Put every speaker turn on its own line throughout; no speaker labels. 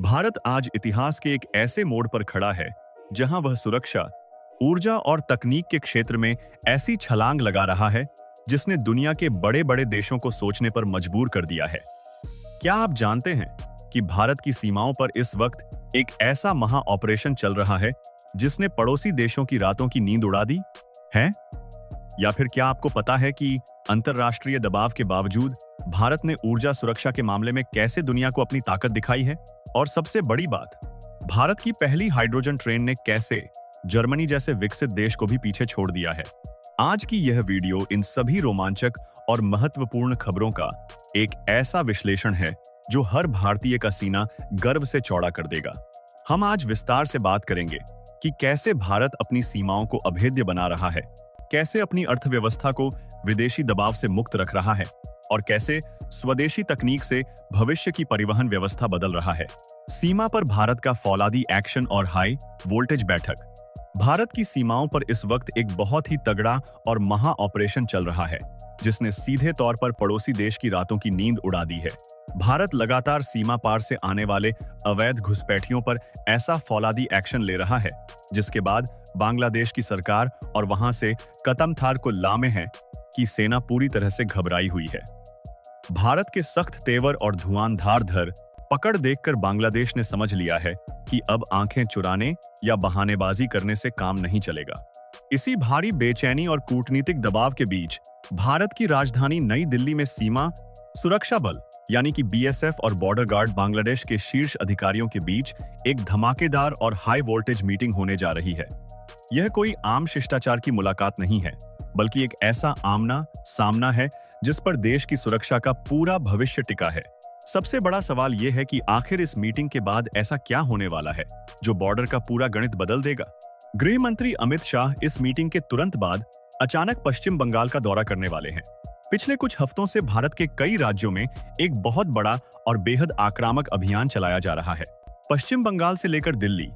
भारत आज इतिहास के एक ऐसे मोड़ पर खड़ा है जहां वह सुरक्षा, ऊर्जा और तकनीक के क्षेत्र में ऐसी छलांग लगा रहा है जिसने दुनिया के बड़े-बड़े देशों को सोचने पर मजबूर कर दिया है। क्या आप जानते हैं कि भारत की सीमाओं पर इस वक्त एक ऐसा महा ऑपरेशन चल रहा है जिसने पड़ोसी देशों की रातों की नींद उड़ा दी है? या फिर क्या आपको पता है कि अंतर्राष्ट्रीय दबाव के बावजूद भारत ने ऊर्जा सुरक्षा के मामले में कैसे दुनिया को अपनी ताकत दिखाई है? और सबसे बड़ी बात, भारत की पहली हाइड्रोजन ट्रेन ने कैसे जर्मनी जैसे विकसित देश को भी पीछे छोड़ दिया है। आज की यह वीडियो इन सभी रोमांचक और महत्वपूर्ण खबरों का एक ऐसा विश्लेषण है जो हर भारतीय का सीना गर्व से चौड़ा कर देगा। हम आज विस्तार से बात करेंगे कि कैसे भारत अपनी सीमाओं को अभेद्य बना रहा है, कैसे अपनी अर्थव्यवस्था को विदेशी दबाव से मुक्त रख रहा है और कैसे स्वदेशी तकनीक से भविष्य की परिवहन व्यवस्था बदल रहा है। सीमा पर भारत का फौलादी एक्शन और हाई वोल्टेज बैठक। भारत की सीमाओं पर इस वक्त एक बहुत ही तगड़ा और महा ऑपरेशन चल रहा है जिसने सीधे तौर पर पड़ोसी देश की रातों की नींद उड़ा दी है। भारत लगातार सीमा पार से आने वाले अवैध घुसपैठियों पर ऐसा फौलादी एक्शन ले रहा है जिसके बाद बांग्लादेश की सरकार और वहां से कतमथार को लामे हैं कि सेना पूरी तरह से घबराई हुई है। भारत के सख्त तेवर और धुआंधार धर पकड़ देखकर बांग्लादेश ने समझ लिया है कि अब आंखें चुराने या बहानेबाजी करने से काम नहीं चलेगा। इसी भारी बेचैनी और कूटनीतिक दबाव के बीच भारत की राजधानी नई दिल्ली में सीमा सुरक्षा बल यानी कि बीएसएफ और बॉर्डर गार्ड बांग्लादेश के शीर्ष अधिकारियों के बीच एक धमाकेदार और हाई वोल्टेज मीटिंग होने जा रही है। यह कोई आम शिष्टाचार की मुलाकात नहीं है, बल्कि एक ऐसा आमना सामना है जिस पर देश की सुरक्षा का पूरा भविष्य टिका है। सबसे बड़ा सवाल यह है कि आखिर इस मीटिंग के बाद ऐसा क्या होने वाला है जो बॉर्डर का पूरा गणित बदल देगा। गृह मंत्री अमित शाह इस मीटिंग के तुरंत बाद अचानक पश्चिम बंगाल का दौरा करने वाले हैं। पिछले कुछ हफ्तों से भारत के कई राज्यों में एक बहुत बड़ा और बेहद आक्रामक अभियान चलाया जा रहा है। पश्चिम बंगाल से लेकर दिल्ली,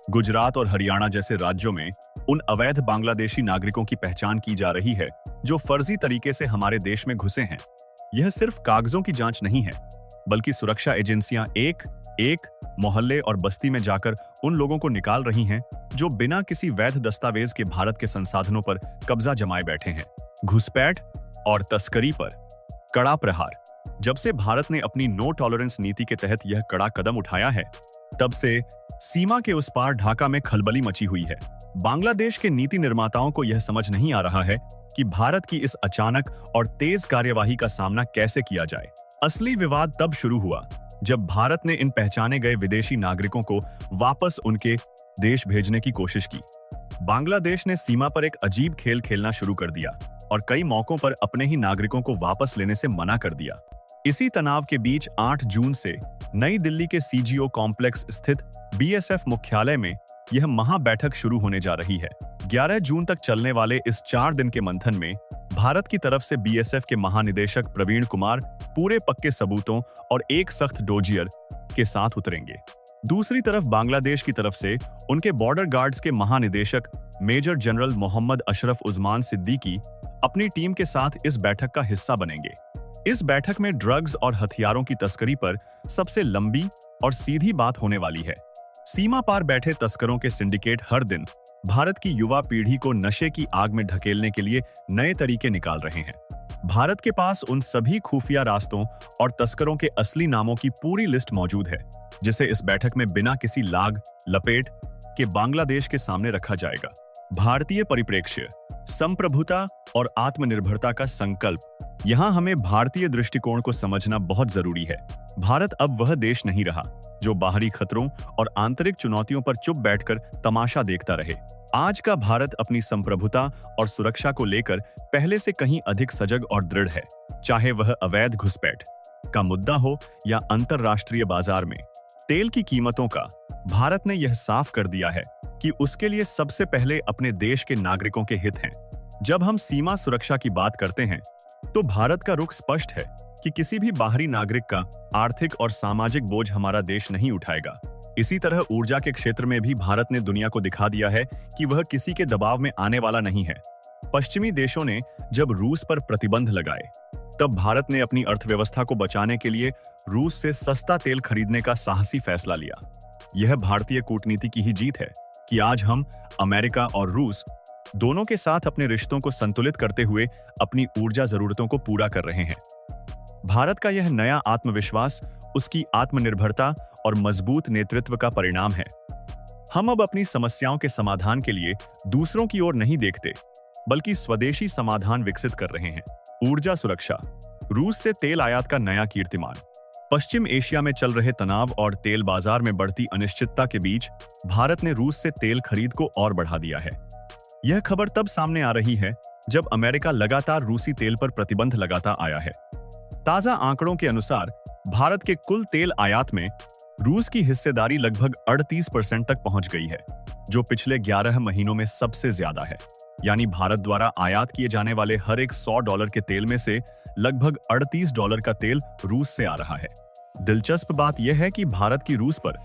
गुजरात और हरियाणा जैसे राज्यों में उन अवैध बांग्लादेशी नागरिकों की पहचान की जा रही है जो फर्जी तरीके से हमारे देश में घुसे हैं। यह सिर्फ कागजों की जांच नहीं है, बल्कि सुरक्षा एजेंसियां एक एक मोहल्ले और बस्ती में जाकर उन लोगों को निकाल रही हैं जो बिना किसी वैध दस्तावेज के भारत के संसाधनों पर कब्जा जमाए बैठे हैं। घुसपैठ और तस्करी पर कड़ा प्रहार। जब से भारत ने अपनी नो टॉलरेंस नीति के तहत यह कड़ा कदम उठाया है, तब से सीमा के उस पार ढाका में खलबली मची हुई है। बांग्लादेश के नीति निर्माताओं को यह समझ नहीं आ रहा है कि भारत की इस अचानक और तेज कार्यवाही का सामना कैसे किया जाए। असली विवाद तब शुरू हुआ जब भारत ने इन पहचाने गए विदेशी नागरिकों को वापस उनके देश भेजने की कोशिश की। बांग्लादेश ने सीमा पर एक अजीब खेल खेलना शुरू कर दिया और कई मौकों पर अपने ही नागरिकों को वापस लेने से मना कर दिया। इसी तनाव के बीच 8 जून से नई दिल्ली के सीजीओ कॉम्प्लेक्स स्थित बीएसएफ मुख्यालय में यह महा बैठक शुरू होने जा रही है। 11 जून तक चलने वाले इस 4 दिन के मंथन में भारत की तरफ से बीएसएफ के महानिदेशक प्रवीण कुमार पूरे पक्के सबूतों और एक सख्त डोजियर के साथ उतरेंगे। दूसरी तरफ बांग्लादेश की तरफ से उनके बॉर्डर गार्ड्स के महानिदेशक मेजर जनरल मोहम्मद अशरफ उस्मान सिद्दीकी अपनी टीम के साथ इस बैठक का हिस्सा बनेंगे। इस बैठक में ड्रग्स और हथियारों की तस्करी पर सबसे लंबी और सीधी बात होने वाली है। सीमा पार बैठे तस्करों के सिंडिकेट हर दिन भारत की युवा पीढ़ी को नशे की आग में ढकेलने के लिए नए तरीके निकाल रहे हैं। भारत के पास उन सभी खुफिया रास्तों और तस्करों के असली नामों की पूरी लिस्ट मौजूद है, जिसे इस बैठक में बिना किसी लाग लपेट के बांग्लादेश के सामने रखा जाएगा। भारतीय परिप्रेक्ष्य, संप्रभुता और आत्मनिर्भरता का संकल्प। यहाँ हमें भारतीय दृष्टिकोण को समझना बहुत जरूरी है। भारत अब वह देश नहीं रहा जो बाहरी खतरों और आंतरिक चुनौतियों पर चुप बैठकर तमाशा देखता रहे। आज का भारत अपनी संप्रभुता और सुरक्षा को लेकर पहले से कहीं अधिक सजग और दृढ़ है। चाहे वह अवैध घुसपैठ का मुद्दा हो या अंतरराष्ट्रीय बाजार में तेल की कीमतों का, भारत ने यह साफ कर दिया है कि उसके लिए सबसे पहले अपने देश के नागरिकों के हित हैं। जब हम सीमा सुरक्षा की बात करते हैं तो भारत का रुख स्पष्ट है कि किसी भी बाहरी नागरिक का आर्थिक और सामाजिक बोझ हमारा देश नहीं उठाएगा। इसी तरह ऊर्जा के क्षेत्र में भी भारत ने दुनिया को दिखा दिया है कि वह किसी के दबाव में आने वाला नहीं है। पश्चिमी देशों ने जब रूस पर प्रतिबंध लगाए, तब भारत ने अपनी अर्थव्यवस्था को बचाने के लिए रूस से सस्ता तेल खरीदने का साहसी फैसला लिया। यह भारतीय कूटनीति की ही जीत है कि आज हम अमेरिका और रूस दोनों के साथ अपने रिश्तों को संतुलित करते हुए अपनी ऊर्जा जरूरतों को पूरा कर रहे हैं। भारत का यह नया आत्मविश्वास उसकी आत्मनिर्भरता और मजबूत नेतृत्व का परिणाम है। हम अब अपनी समस्याओं के समाधान के लिए दूसरों की ओर नहीं देखते, बल्कि स्वदेशी समाधान विकसित कर रहे हैं। ऊर्जा सुरक्षा। रूस से तेल आयात का नया कीर्तिमान। पश्चिम एशिया में चल रहे तनाव और तेल बाजार में बढ़ती अनिश्चितता के बीच भारत ने रूस से तेल खरीद को और बढ़ा दिया है। यह खबर तब सामने आ रही है जब अमेरिका लगातार रूसी तेल पर प्रतिबंध लगाता आया है। ताजा आंकड़ों के अनुसार भारत के कुल तेल आयात में रूस की हिस्सेदारी लगभग 38% तक पहुंच गई है, जो पिछले 11 महीनों में सबसे ज्यादा है। यानी भारत द्वारा आयात किए जाने वाले हर एक $100 के तेल में से लगभग $38 का तेल रूस से आ रहा है। दिलचस्प बात यह है कि भारत की रूस पर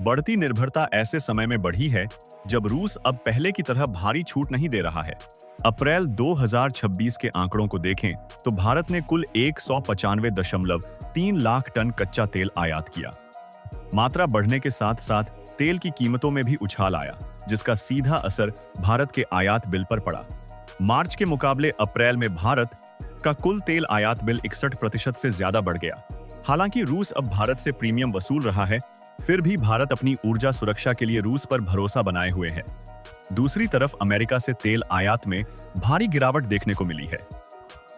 बढ़ती निर्भरता ऐसे समय में बढ़ी है जब रूस अब पहले की तरह भारी छूट नहीं दे रहा है। अप्रैल 2026 के आंकड़ों को देखें तो भारत ने कुल 195.3 लाख टन कच्चा तेल आयात किया। मात्रा बढ़ने के साथ साथ तेल की कीमतों में भी उछाल आया, जिसका सीधा असर भारत के आयात बिल पर पड़ा। मार्च के मुकाबले अप्रैल में भारत का कुल तेल आयात बिल 61% से ज्यादा बढ़ गया। हालांकि रूस अब भारत से प्रीमियम वसूल रहा है, फिर भी भारत अपनी ऊर्जा सुरक्षा के लिए रूस पर भरोसा बनाए हुए है। दूसरी तरफ अमेरिका से तेल आयात में भारी गिरावट देखने को मिली है।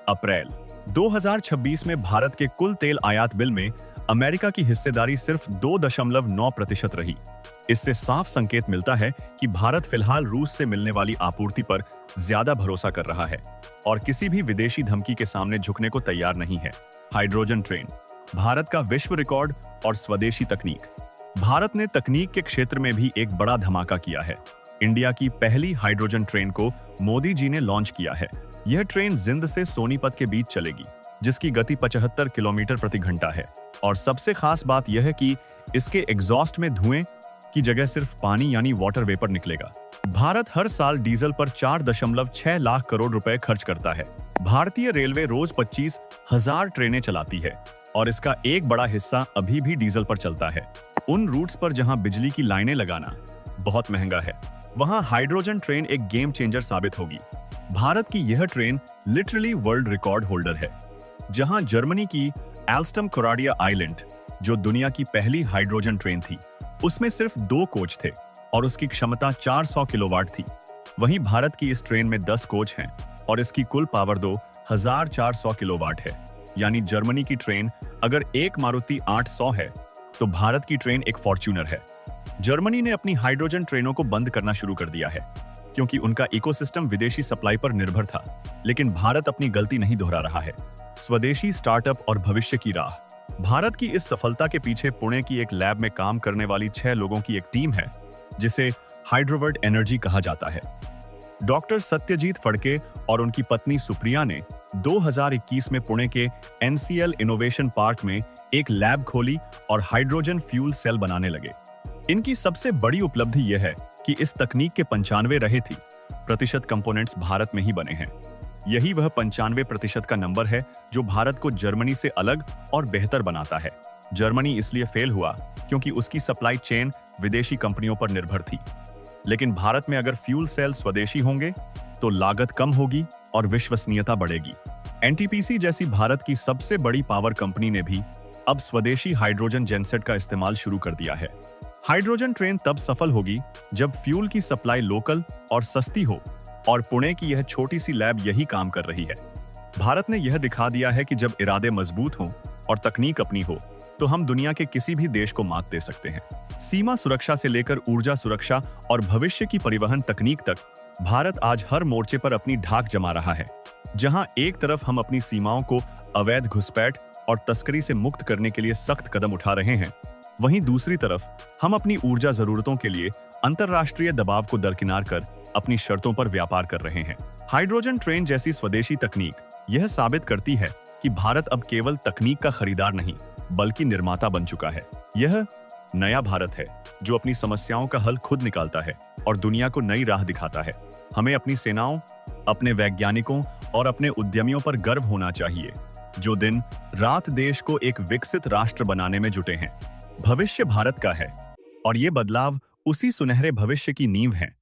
अप्रैल 2026 में भारत के कुल तेल आयात बिल में अमेरिका की हिस्सेदारी सिर्फ 2.9% रही। इससे साफ संकेत मिलता है कि भारत फिलहाल रूस से मिलने वाली आपूर्ति पर ज्यादा भरोसा कर रहा है और किसी भी विदेशी धमकी के सामने झुकने को तैयार नहीं है। Hydrogen train. भारत का विश्व रिकॉर्ड और स्वदेशी तकनीक। भारत ने तकनीक के क्षेत्र में भी एक बड़ा धमाका किया है। इंडिया की पहली हाइड्रोजन ट्रेन को मोदी जी ने लॉन्च किया है। यह ट्रेन जिंद से सोनीपत के बीच चलेगी, जिसकी गति 75 किलोमीटर प्रति घंटा है। और सबसे खास बात यह है कि इसके एग्जॉस्ट में धुएं की जगह सिर्फ पानी यानी वाटर वेपर निकलेगा। भारत हर साल डीजल पर 4.6 लाख करोड़ रुपए खर्च करता है। भारतीय रेलवे रोज 25,000 ट्रेनें चलाती है और इसका एक बड़ा हिस्सा अभी भी डीजल पर चलता है। उन रूट्स पर जहां बिजली की लाइनें लगाना बहुत महंगा है, वहां हाइड्रोजन ट्रेन एक गेम चेंजर साबित होगी। भारत की यह train literally world record holder है। जहां जर्मनी की एल्स्टम कोराडिया आइलैंड, जो दुनिया की पहली हाइड्रोजन ट्रेन थी, उसमें सिर्फ 2 कोच थे और उसकी क्षमता 400 किलोवाट थी। वहीं भारत की इस ट्रेन में 10 कोच हैं और इसकी कुल पावर 2400 किलोवाट है। यानी जर्मनी की ट्रेन अगर एक मारुति 800 है तो भारत की ट्रेन एक फॉर्च्यूनर है। जर्मनी ने अपनी हाइड्रोजन ट्रेनों को बंद करना शुरू कर दिया है क्योंकि उनका इकोसिस्टम विदेशी सप्लाई पर निर्भर था, लेकिन भारत अपनी गलती नहीं दोहरा रहा है। स्वदेशी स्टार्टअप और भविष्य की राह। भारत की इस सफलता के पीछे पुणे की एक लैब में काम करने वाली 6 लोगों की एक टीम है, जिसे हाइड्रोवर्ट एनर्जी कहा जाता है। डॉक्टर सत्यजीत फड़के और उनकी पत्नी सुप्रिया ने 2021 में पुणे के NCL इनोवेशन पार्क में एक लैब खोली और हाइड्रोजन फ्यूल सेल बनाने लगे। इनकी सबसे बड़ी उपलब्धि यह है कि इस तकनीक के 95% कंपोनेंट्स भारत में ही बने हैं। यही वह 95% का नंबर है जो भारत को जर्मनी से अलग और बेहतर बनाता है। जर्मनी इसलिए फेल हुआ क्योंकि उसकी सप्लाई चेन विदेशी कंपनियों पर निर्भर थी। लेकिन भारत में अगर फ्यूल सेल स्वदेशी होंगे तो लागत कम होगी और विश्वसनीयता बढ़ेगी। NTPC जैसी भारत की सबसे बड़ी पावर कंपनी ने भी अब स्वदेशी हाइड्रोजन जेनसेट का इस्तेमाल शुरू कर दिया है। हाइड्रोजन ट्रेन तब सफल होगी जब फ्यूल की सप्लाई लोकल और सस्ती हो, और पुणे की यह छोटी सी लैब यही काम कर रही है। भारत ने यह दिखा दिया है कि जब इरादे मजबूत हों और तकनीक अपनी हो तो हम दुनिया के किसी भी देश को मात दे सकते हैं। सीमा सुरक्षा से लेकर ऊर्जा सुरक्षा और भविष्य की परिवहन तकनीक तक भारत आज हर मोर्चे पर अपनी ढाक जमा रहा है। जहां एक तरफ हम अपनी सीमाओं को अवैध घुसपैठ और तस्करी से मुक्त करने के लिए सख्त कदम उठा रहे हैं, वहीं दूसरी तरफ हम अपनी ऊर्जा जरूरतों के लिए अंतरराष्ट्रीय दबाव को दरकिनार कर अपनी शर्तों पर व्यापार कर रहे हैं। हाइड्रोजन ट्रेन जैसी स्वदेशी तकनीक यह साबित करती है कि भारत अब केवल तकनीक का खरीदार नहीं बल्कि निर्माता बन चुका है। यह नया भारत है जो अपनी समस्याओं का हल खुद निकालता है और दुनिया को नई राह दिखाता है। हमें अपनी सेनाओं, अपने वैज्ञानिकों और अपने उद्यमियों पर गर्व होना चाहिए जो दिन रात देश को एक विकसित राष्ट्र बनाने में जुटे हैं। भविष्य भारत का है और ये बदलाव उसी सुनहरे भविष्य की नींव है